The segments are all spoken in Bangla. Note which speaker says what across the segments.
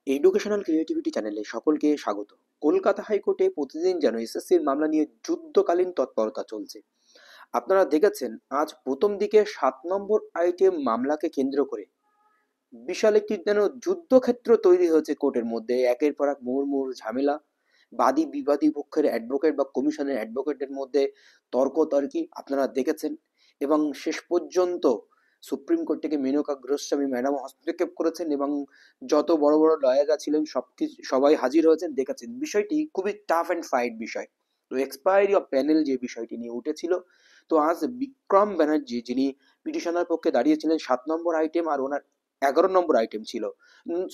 Speaker 1: এডুকেশনাল ক্রিয়েটিভিটি চ্যানেলে সকলকে স্বাগত। কলকাতা হাইকোর্টে প্রতিদিন যেন এসএসসির মামলা নিয়ে যুদ্ধকালীন তৎপরতা চলছে। আপনারা দেখেছেন আজ প্রথম দিকে 7 নম্বর আইটেম মামলাকে কেন্দ্র করে বিশাল একটি যেন যুদ্ধক্ষেত্র তৈরি হয়েছে কোর্টের মধ্যে। একের পর এক মুহুর্মুহু ঝামেলা, বাদী বিবাদী পক্ষের অ্যাডভোকেট বা কমিশনের অ্যাডভোকেটের মধ্যে তর্কতর্কি আপনারা দেখেছেন। এবং শেষ পর্যন্ত সুপ্রিম কোর্ট থেকে মেনকা গোস্বামী ম্যাডাম হস্তক্ষেপ করেছেন এবং যত বড় বড় লয়াররা ছিলেন সবাই হাজির হয়েছেন, দেখেছেন বিষয়টি খুবই টাফ অ্যান্ড ফাইট বিষয়। তো এক্সপায়ারি অফ প্যানেল যে বিষয়টি নিয়ে উঠেছিল, তো আজ বিক্রম ব্যানার্জি যিনি পিটিশনার পক্ষে দাঁড়িয়েছিলেন 7 নম্বর আইটেম, আর ওনার 11 নম্বর আইটেম ছিল,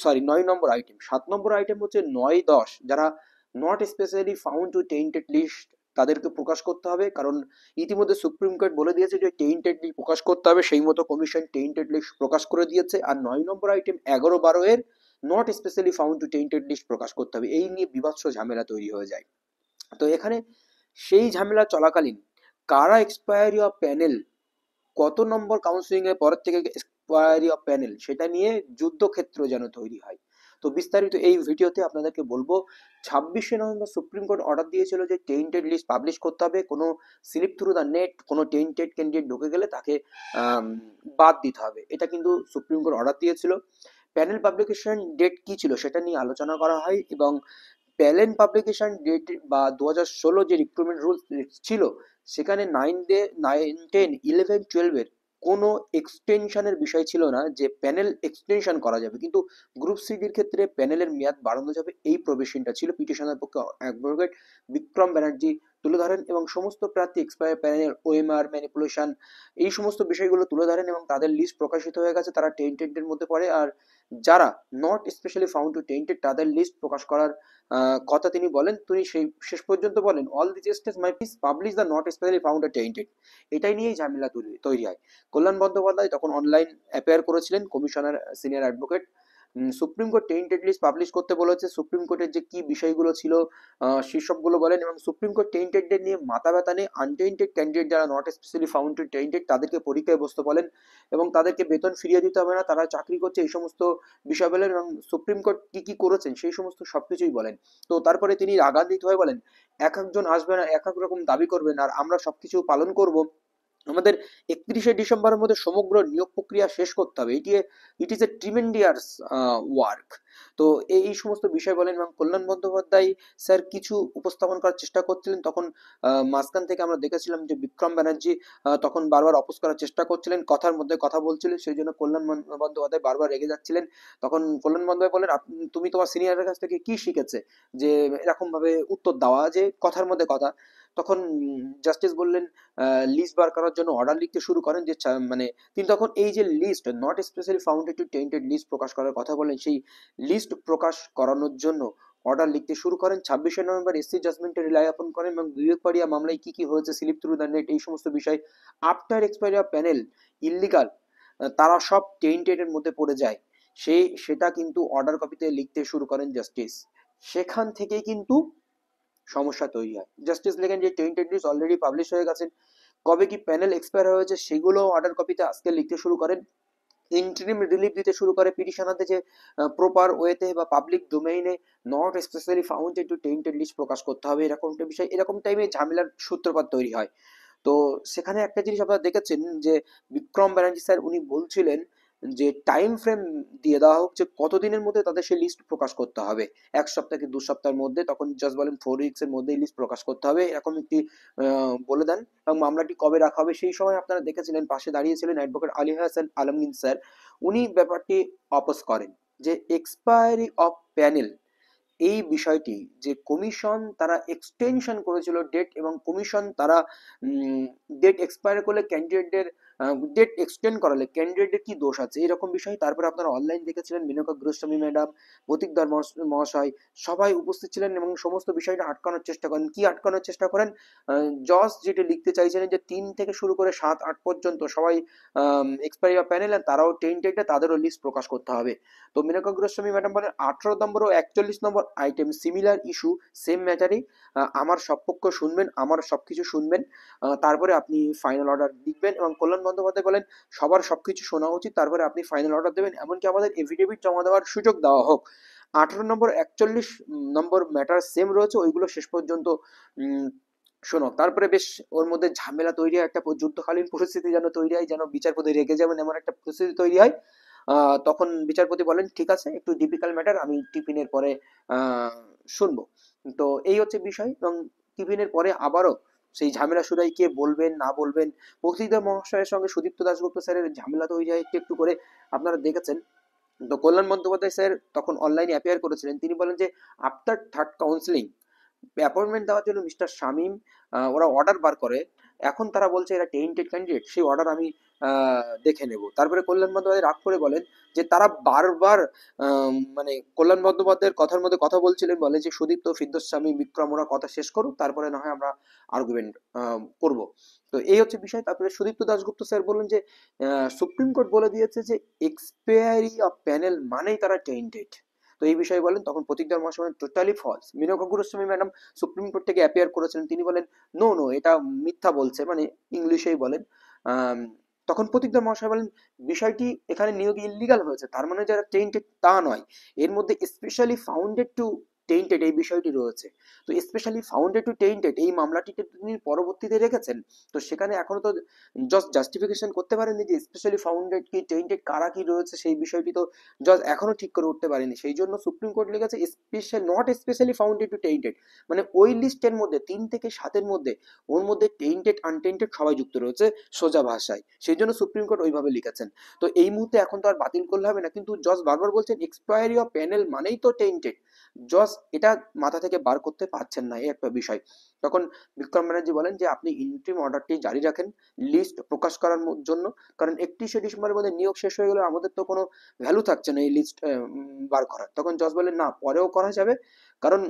Speaker 1: সরি 9 নম্বর আইটেম। 7 নম্বর আইটেম হচ্ছে 9-10 যারা not specially found to tainted list, তাদেরকে প্রকাশ করতে হবে। কারণ ইতিমধ্যে সুপ্রিম কোর্ট বলে দিয়েছে যে টেইন্টেড লিস্ট প্রকাশ করতে হবে, সেই মতো কমিশন টেইন্টেড লিস্ট প্রকাশ করে দিয়েছে। আর 9 নম্বর আইটেম 11-12 এর not specially found to tainted list প্রকাশ করতে হবে। এই নিয়ে বিভৎস ঝামেলা তৈরি হয়ে যায়। তো এখানে সেই ঝামেলা চলাকালীন কারা এক্সপায়ারি অফ প্যানেল, কত নম্বর কাউন্সিলিং এর পর থেকে এক্সপায়ারি অফ প্যানেল, সেটা নিয়ে যুদ্ধক্ষেত্র যেন তৈরি হয়। তো বিস্তারিত এই ভিডিওতে আপনাদেরকে বলবো। 26শে নভেম্বর সুপ্রিম কোর্ট অর্ডার দিয়েছিল যে টেইন্টেড লিস্ট পাবলিশ করতে হবে। কোনো স্লিপ থ্রু দ্য নেট কোনো টেইন্টেড ক্যান্ডিডেট ঢুকে গেলে তাকে আম, বাদ দিতে হবে, এটা কিন্তু সুপ্রিম কোর্ট অর্ডার দিয়েছিল। প্যানেল পাবলিকেশন ডেট কি ছিল সেটা নিয়ে আলোচনা করা হয় এবং প্যানেল পাবলিকেশন ডেট বা 2016 যে রিক্রুটমেন্ট রুলস ছিল, সেখানে 9, 10, 11, 12 এর কোনো এক্সটেনশনের বিষয় ছিল না যে প্যানেল এক্সটেনশন করা যাবে, কিন্তু গ্রুপ সিডির ক্ষেত্রে প্যানেলের মেয়াদ বাড়ানো যাবে, এই প্রভিশনটা ছিল। পিটিশনের পক্ষে অ্যাডভোকেট বিক্রম ব্যানার্জি তুলে ধরেন এবং সমস্ত প্রার্থী এক্সপায়ার প্যানেল, ওএমআর ম্যানিপুলেশন, এই সমস্ত বিষয়গুলো তুলে ধরেন এবং তাদের লিস্ট প্রকাশিত হয়ে গেছে, তারা টেন্টেডের মধ্যে পড়ে। আর যারা not specially found to tainted তাদের লিস্ট প্রকাশ করার কথা তিনি বলেন। তিনি সেই শেষ পর্যন্ত বলেন, all the justice my please publish the not specially found tainted. এটাই নিয়েই ঝামেলা তৈরি হয়। কল্যাণ বন্দ্যোপাধ্যায় তখন অনলাইন অ্যাপেয়ার করেছিলেন, commissioner senior advocate. Supreme court tainted list publish করতে বলেছে। সুপ্রিম কোর্টের যে কি বিষয়গুলো ছিল সেসবগুলো বলেন এবং সুপ্রিম কোর্ট টেন্টেডদের নিয়ে মাথা ব্যথা নেই। আনটেন্টেড ক্যান্ডিডেট যারা not specially found to tainted তাদেরকে পরীক্ষায় বসতে বলেন এবং তাদেরকে বেতন ফিরিয়ে দিতে হবে না, তারা চাকরি করছে, এই সমস্ত বিষয় বলেন এবং সুপ্রিম কোর্ট কি কি করেছেন সেই সমস্ত সবকিছুই বলেন। তো তারপরে তিনি রাগান্বিত হয়ে বলেন, এক একজন আসবেন আর এক এক রকম দাবি করবেন আর আমরা সবকিছু পালন করব, আমাদের 31শে ডিসেম্বরের মধ্যে সমগ্র নিয়োগ প্রক্রিয়া শেষ করতে হবে। It is a tremendous work. তো এই সমস্ত বিষয় বলেন এবং কল্যাণ বন্দ্যোপাধ্যায় স্যার কিছু উপস্থাপন করার চেষ্টা করছিলেন। তখন মাঝখান থেকে আমরা দেখেছিলাম যে বিক্রম ব্যানার্জি তখন বারবার অপোজ করার চেষ্টা করছিলেন, কথার মধ্যে কথা বলছিলেন, সেই জন্য কল্যাণ বন্দ্যোপাধ্যায় বারবার রেগে যাচ্ছিলেন। তখন কল্যাণ বন্দ্যোপাধ্যায় বলেন, তুমি তোমার সিনিয়রের কাছ থেকে কি শিখেছে যে এরকম ভাবে উত্তর দেওয়া, যে কথার মধ্যে কথা। তখন জাস্টিস বললেন, লিস্ট বার করার জন্য অর্ডার লিখতে শুরু করেন, যে মানে তিনি তখন এই যে list not specially founded to tainted list প্রকাশ করার কথা বলেন, সেই লিস্ট প্রকাশ করানোর জন্য অর্ডার লিখতে শুরু করেন। 26শে নভেম্বর এসসি জাজমেন্টে রিলাই আপন করেন এবং বিবেকপাড়িয়া মামলায় কি কি হয়েছে, স্লিপ থ্রু দ্য নেট, এই সমস্ত বিষয় after expiry of panel illegal, তারা সব টেন্টেড এর মধ্যে পড়ে যায়। সেটা কিন্তু অর্ডার কপিতে লিখতে শুরু করেন জাস্টিস। সেখান থেকেই কিন্তু সমস্যা তৈরি হয়। জাস্টিস লেখেন যে টেন্টেড লিস্ট অলরেডি পাবলিশ হয়ে গেছে, কবে কি প্যানেল এক্সপায়ার হয়েছে সেগুলো অর্ডার কপিতে আজকে লিখতে শুরু করেন। ইন্টারিম রিলিফ দিতে শুরু করে পিটিশনারদের যে প্রপার ওয়েতে বা পাবলিক ডোমেইনে not specially founded to tainted list প্রকাশ করতে হবে, এরকম একটা বিষয়, এরকম টাইমে ঝামেলার সূত্রপাত তৈরি হয়। তো সেখানে একটা জিনিস আপনারা দেখেছেন যে বিক্রম ব্যানার্জি স্যার উনি বলছিলেন যে টাইম ফ্রেম দিয়ে দেওয়া হোক যে কতদিনের মধ্যে তাদের সেই লিস্ট প্রকাশ করতে হবে, 1 সপ্তাহ কি 2 সপ্তাহের মধ্যে। তখন জাজ বলেন 4 উইকস এর মধ্যেই লিস্ট প্রকাশ করতে হবে, এরকম একটি বলে দেন। এবং মামলাটি কবে রাখা হবে সেই সময় আপনারা দেখেছিলেন পাশে দাঁড়িয়েছিলেন অ্যাডভোকেট আলী হাসান আলমগীর স্যার। উনি ব্যাপারটি অপোজ করেন যে এক্সপায়ারি অফ প্যানেল, এই বিষয়টি যে কমিশন তারা এক্সটেনশন করেছিল ডেট, এবং কমিশন তারা ডেট এক্সপায়ার করলে ক্যান্ডিডেটদের ডেট এক্সটেন্ড করালে ক্যান্ডিডেটের কি দোষ আছে, এরকম বিষয়। তারপরে আপনারা অনলাইন দেখেছিলেন মেনকা গোস্বামী ম্যাডাম, প্রতীকধর মহাশয় সবাই উপস্থিত ছিলেন এবং সমস্ত বিষয়টা আটকানোর চেষ্টা করেন। কি আটকানোর চেষ্টা করেন, জজ যেটা লিখতে চাইছিলেন যে 3 থেকে শুরু করে 7-8 পর্যন্ত সবাই এক্সপায়ারি অফ প্যানেল, তারাও টেন্টেডে, তাদেরও লিস্ট প্রকাশ করতে হবে। তো মেনকা গোস্বামী ম্যাডাম বলেন 18 নম্বর ও 41 নম্বর আইটেম সিমিলার ইস্যু, সেম ম্যাটারই, আমার সব পক্ষ শুনবেন, আমার সবকিছু শুনবেন, তারপরে আপনি ফাইনাল অর্ডার লিখবেন। এবং কল্যাণ বন্দ্যোপাধ্যায় বলেন সবার সবকিছু শোনা উচিত, তারপরে আপনি ফাইনাল অর্ডার দেবেন, এমনকি আমাদের এফিডেভিট জমা দেওয়ার সুযোগ দেওয়া হোক। 18 নম্বর 41 নম্বর ম্যাটার সেম রয়েছে, ওইগুলো শেষ পর্যন্ত শোনো। তারপরে বেশ ওর মধ্যে ঝামেলা তৈরি হয়, একটা যুদ্ধকালীন পরিস্থিতি যেন তৈরি হয়, যেন বিচারপতি রেগে যাবেন এমন একটা পরিস্থিতি তৈরি হয়। তখন বিচারপতি বলেন ঠিক আছে, একটু ডিফিকাল্ট ম্যাটার, আমি টিফিনের পরে শুনবো। তো এই হচ্ছে বিষয়, এবং টিফিনের পরে আবারও সেই ঝামেলা শুরু হয়, কে বলবেন না বলবেন। বক্তৃতা মহাশয়ের সঙ্গে সুদীপ্ত দাশগুপ্ত স্যারের ঝামেলা তৈরি হয় একটু একটু করে, আপনারা দেখেছেন। তো কল্যাণ বন্দ্যোপাধ্যায় স্যার তখন অনলাইনে অ্যাপিয়ার করেছিলেন, তিনি বলেন যে আফটার থার্ড কাউন্সিলিং অ্যাপয়েন্টমেন্ট দেওয়ার জন্য মিস্টার শামীম ওরা অর্ডার বার করে, এখন তারা বলছে এরা টেন্টেড ক্যান্ডিডেট, সেই অর্ডার আমি দেখে নেব। তারপরে কল্যাণ বন্দ্যোপাধ্যায় রাগ করে বলেন যে তারা বারবার মানে কল্যাণ বন্দ্যোপাধ্যায়ের কথার মধ্যে কথা বলছিলেন, বলে যে সুদীপ্ত, ফিরদৌস, স্বামী, বিক্রম ওরা কথা শেষ করুক, তারপরে না হয় আমরা আর্গুমেন্ট করব। তো এই হচ্ছে বিষয়। তারপরে সুদীপ্ত দাশগুপ্ত স্যার বললেন যে সুপ্রিম কোর্ট বলে দিয়েছে যে এক্সপায়ারি অফ প্যানেল মানেই তারা টেন্টেড। তো এই বিষয়ে বলেন, তখন প্রতীকদার মহাশয় বলেন totally false. Menaka Guruswamy madam supreme court থেকে অ্যাপিয়ার করেছিলেন, তিনি বলেন নো নো, এটা মিথ্যা বলছে, মানে ইংলিশেই বলেন। আম, তখন প্রতীকদার মহাশয় বলেন বিষয়টি এখানে নিয়োগ ইল্লিগাল হয়েছে, তার মানে যারা টেন্টেড তা নয়, এর মধ্যে স্পেশালি ফাউন্ডেড টু টেন্টেড এই বিষয়টি রয়েছে। তো স্পেশালি ফাউন্ডেড টু টেন্টেড এই মামলাটিতে তিনি পরবর্তীতে রেখেছেন, তো সেখানে এখনো তো জাস্ট জাস্টিফিকেশন করতে পারেননি যে স্পেশালি ফাউন্ডেড কি টেন্টেড কারা কি রয়েছে, সেই বিষয়টি তো জজ এখনো ঠিক করে উঠতে পারেনি। সেই জন্য সুপ্রিম কোর্ট লিখেছে special not specially founded to tainted, মানে ওই লিস্টের মধ্যে 3 থেকে 7-এর মধ্যে ওর মধ্যে টেন্টেড আনটেন্টেড সবাই যুক্ত রয়েছে, সোজা ভাষায়। সেই জন্য সুপ্রিম কোর্ট ওইভাবে লিখেছেন। তো এই মুহূর্তে এখন তো আর বাতিল করলে হবে না, কিন্তু জজ বারবার বলছেন এক্সপায়ারি অফ প্যানেল মানেই তো টেন্টেড। জজ এটা মাথা থেকে বার করতে পারছেন না, এই একটা বিষয়। তখন বিক্রম ব্যানার্জি বলেন যে আপনি ইন্টারিম অর্ডারটি জারি রাখেন লিস্ট প্রকাশ করার জন্য, কারণ 31শে ডিসেম্বরের মধ্যে নিয়োগ শেষ হয়ে গেলে আমাদের তো কোনো ভ্যালু থাকছে না এই লিস্ট বার করার। তখন জজ বলেন না, পরেও করা যাবে, কারণ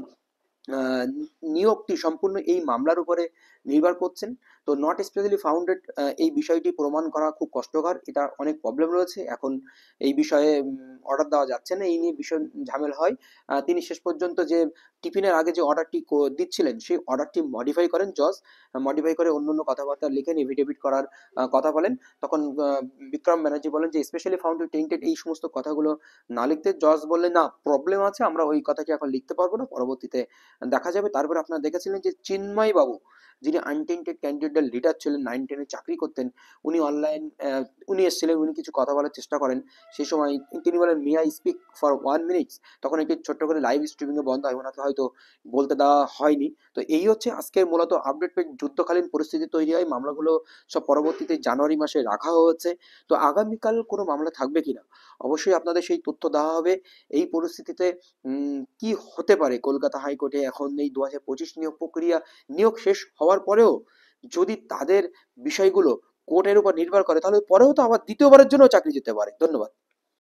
Speaker 1: নিয়োগটি সম্পূর্ণ এই মামলার উপরে নির্ভর করছেন। তো নট স্পেশালি ফাউন্ডেড এই বিষয়টি প্রমাণ করা খুব কষ্টকর, এটা অনেক প্রবলেম রয়েছে, এখন এই বিষয়ে অর্ডার দেওয়া যাচ্ছে না, এই নিয়ে ভীষণ ঝামেলা হয়। তিনি শেষ পর্যন্ত যে টিফিনের আগে যে অর্ডারটি দিচ্ছিলেন সেই অর্ডারটি মডিফাই করেন জজ, মডিফাই করে অন্য অন্য কথাবার্তা লিখেন, এফিডেভিট করার কথা বলেন। তখন বিক্রম ব্যানার্জি বলেন যে স্পেশালি ফাউন্ডেড টেন্টেড এই সমস্ত কথাগুলো না লিখতে। জজ বললেন না, প্রবলেম আছে, আমরা ওই কথাটি এখন লিখতে পারবো না, পরবর্তীতে দেখা যাবে। তারপরে আপনারা দেখেছিলেন যে চিন্ময় বাবু, যিনি আনটেন্টেড ক্যান্ডিডেটের লিডার ছিলেন, 9-10-এ চাকরি করতেন, উনি অনলাইন উনি এসেছিলেন, উনি কিছু কথা বলার চেষ্টা করেন। সেই সময় তিনি বলেন me I speak for 1 minute, তখন একটি ছোট্ট করে লাইভ স্ট্রিমিংয়ে বন্ধ হয়, ওনাকে হয়তো বলতে দেওয়া হয়নি। তো এই হচ্ছে আজকের মূলত আপডেট পেজ। যুদ্ধকালীন পরিস্থিতি তৈরি হয়, মামলাগুলো সব পরবর্তীতে জানুয়ারি মাসে রাখা হয়েছে। তো আগামীকাল কোনো মামলা থাকবে কিনা অবশ্যই আপনাদের সেই তথ্য দেওয়া হবে। এই পরিস্থিতিতে কি হতে পারে কলকাতা হাইকোর্টে এখন এই 2025 নিয়োগ প্রক্রিয়া, নিয়োগ শেষ হওয়ার পরেও যদি তাদের বিষয়গুলো কোর্টের উপর নির্ভর করে, তাহলে পরেও তো আবার দ্বিতীয়বারের জন্য চাকরি যেতে পারে। ধন্যবাদ।